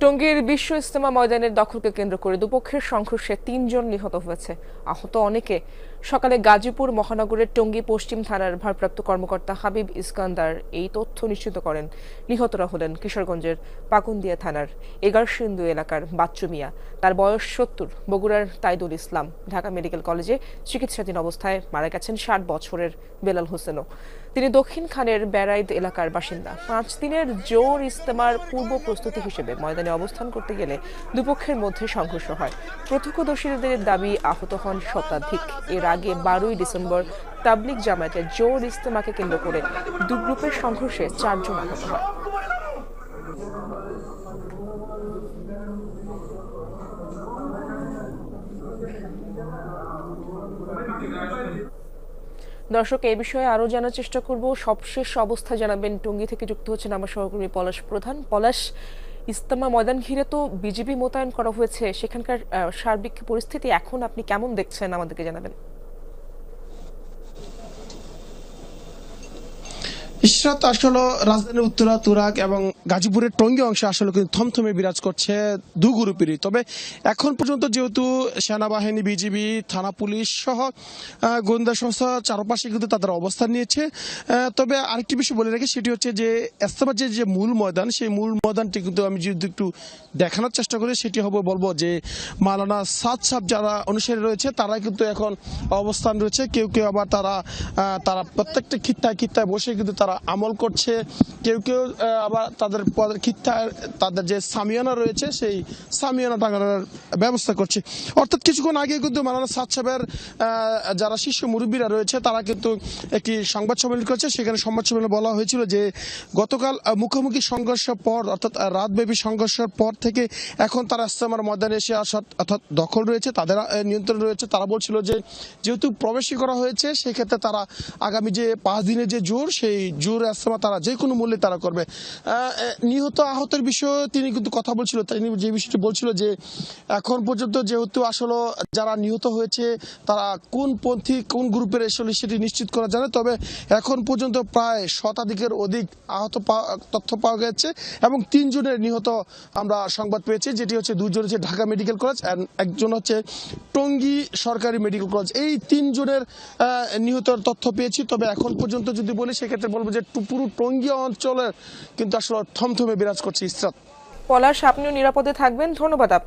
টঙ্গীর বিশ্ব ইজতেমা ময়দানের দখলকে কেন্দ্র করে দুপক্ষের সংঘর্ষে ৩ জন নিহত হয়েছে, আহত অনেকে। সকালে গাজীপুর মহানগরের টঙ্গী পশ্চিম থানার ভারপ্রাপ্ত কর্মকর্তা হাবিব ইস্কান্দার এই তথ্য নিশ্চিত করেন। নিহতরা হলেন কিশোরগঞ্জের পাকুন্দিয়া থানার এগারসিন্ধু এলাকার বাচ্চু মিয়া, তার বয়স ৭০, বগুড়ার তাইদুল ইসলাম। ঢাকা মেডিকেল কলেজে চিকিৎসাধীন অবস্থায় মারা গেছেন ৬০ বছরের বেলাল হোসেনও। তিনি দক্ষিণ খানের বেড়াইদ এলাকার বাসিন্দা। ৫ দিনের জোর ইজতেমার পূর্ব প্রস্তুতি হিসেবে ময়দানে অবস্থান করতে গেলে দুপক্ষের মধ্যে সংঘর্ষ হয়। প্রত্যক্ষদর্শীদের দাবি আহত হন শতাধিক। এর আগে ১২ই ডিসেম্বর তাবলিগ জামায়াতের জোর ইজতেমাকে কেন্দ্র করে দুই গ্রুপের সংঘর্ষে ৪ জন আহত হয়। দর্শক, এই বিষয়ে আরো জানার চেষ্টা করব। সবশেষ অবস্থা জানাবেন। টঙ্গী থেকে যুক্ত হচ্ছেন আমার সহকর্মী পলাশ প্রধান। পলাশ, ইজতেমা ময়দান ঘিরে তো বিজিবি মোতায়েন করা হয়েছে, সেখানকার সার্বিক পরিস্থিতি এখন আপনি কেমন দেখছেন আমাদেরকে জানাবেন। ইশরাত, আসলে রাজধানীর উত্তরা, তুরাগ এবং গাজীপুরের টঙ্গী অংশে আসলে কিন্তু থমথমে বিরাজ করছে দু গ্রুপেরই। তবে এখন পর্যন্ত যেহেতু সেনাবাহিনী, বিজিবি, থানা পুলিশ সহ গোয়েন্দা সংস্থা চারপাশে কিন্তু তাদের অবস্থান নিয়েছে। তবে আরেকটি বিষয় বলে রাখি, সেটি হচ্ছে যে ইজতেমার যে মূল ময়দান, সেই মূল ময়দানটি কিন্তু আমি যদি একটু দেখানোর চেষ্টা করি, সেটি হবে বলবো যে মাওলানা সাদ সাহেব যারা অনুসারী রয়েছে তারা কিন্তু এখন অবস্থান রয়েছে। কেউ কেউ আবার তারা প্রত্যেকটা খিত্তায় বসে কিন্তু তারা আমল করছে। কেউ কেউ আবার তাদের খিত্তায় তাদের যে সামিয়ানা রয়েছে সেই সামিয়ানা টাঙানোর ব্যবস্থা করছে। অর্থাৎ কিছুক্ষণ আগে কিন্তু মাওলানা সাদ সাহেবের যারা শীর্ষ মুরব্বীরা রয়েছে তারা কিন্তু একটি সংবাদ সম্মেলন করেছে। সেখানে সংবাদ সম্মেলনে বলা হয়েছিল যে গতকাল মুখোমুখি সংঘর্ষের পর, অর্থাৎ রাতব্যাপী সংঘর্ষের পর থেকে এখন তারা ইজতেমার ময়দানে এসে অর্থাৎ দখল রয়েছে, তাদের নিয়ন্ত্রণ রয়েছে। তারা বলছিল যে যেহেতু প্রবেশই করা হয়েছে, সেক্ষেত্রে তারা আগামী যে 5 দিনের যে জোর, সেই জোর ইজতেমা তারা যে কোনো মূল্যে তারা করবে। নিহত আহতের বিষয়ে তিনি কিন্তু কথা বলছিল। তিনি যে বিষয়টি বলছিল যে এখন পর্যন্ত যেহেতু আসলে যারা নিহত হয়েছে তারা কোন পন্থী, কোন গ্রুপের আসলে সেটি নিশ্চিত করা যায় না। তবে এখন পর্যন্ত প্রায় শতাধিকের অধিক আহত তথ্য পাওয়া গেছে এবং 3 জনের নিহত আমরা সংবাদ পেয়েছি, যেটি হচ্ছে 2 জন হচ্ছে ঢাকা মেডিকেল কলেজ, একজন হচ্ছে টঙ্গী সরকারি মেডিকেল কলেজ। এই 3 জনের নিহতের তথ্য পেয়েছি। তবে এখন পর্যন্ত যদি বলি, সেক্ষেত্রে বলবো যে পুরো টঙ্গী অঞ্চলের কিন্তু আসলে থমথমে বিরাজ করছে। ইসরাত, পলাশ, আপনিও নিরাপদে থাকবেন। ধন্যবাদ আপনাকে।